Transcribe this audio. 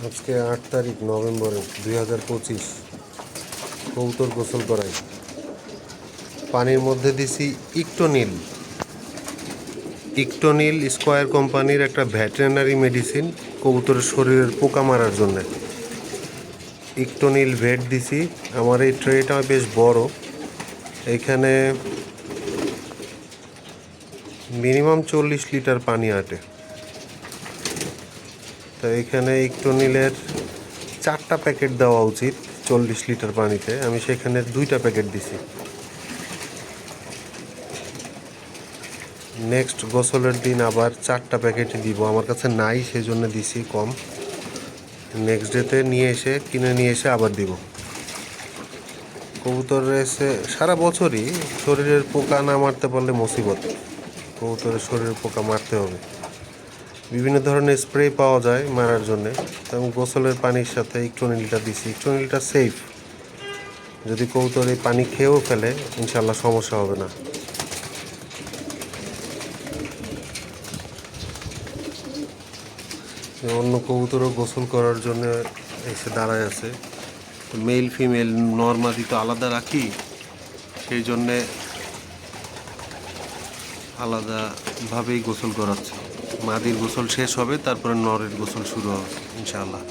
আজকে ৮ তারিখ নভেম্বরের 2025। কবুতর গোসল করাই। পানির মধ্যে দিছি ইকটোনিল স্কয়ার কোম্পানির একটা ভেটেরিনারি মেডিসিন কবুতরের শরীরের পোকা মারার জন্য। ইকটোনিল ভেট দিছি। আমার এই ট্রেটা বেশ বড়, এখানে মিনিমাম 40 লিটার পানি আটে। তো এখানে ইকটোনিলের 4টা প্যাকেট দেওয়া উচিত 40 লিটার পানিতে, আমি সেখানে 2টা প্যাকেট দিছি। নেক্সট গোসলের দিন আবার 4টা প্যাকেটই দিব, আমার কাছে নাই সেজন্য দিছি কম। নেক্সট ডেতে কিনে নিয়ে এসে আবার দিব। কবুতর এসে সারা বছরই শরীরের পোকা না মারতে পারলে মুসিবত। কবুতরের শরীরের পোকা মারতে হবে। বিভিন্ন ধরনের স্প্রে পাওয়া যায় মারার জন্যে, এবং গোসলের পানির সাথে ইকটোনিলটা দিছি। ইকটোনিলটা সেফ, যদি কবুতর এই পানি খেয়েও ফেলে ইনশাল্লাহ সমস্যা হবে না। অন্য কবুতরও গোসল করার জন্য এসে দাঁড়ায় আছে। মেল ফিমেল নর্মাদি তো আলাদা রাখি, সেই জন্যে আলাদাভাবেই গোসল করাচ্ছে। মাদির গোসল শেষ হবে, তারপরে নরের গোসল শুরু হবে ইনশাআল্লাহ।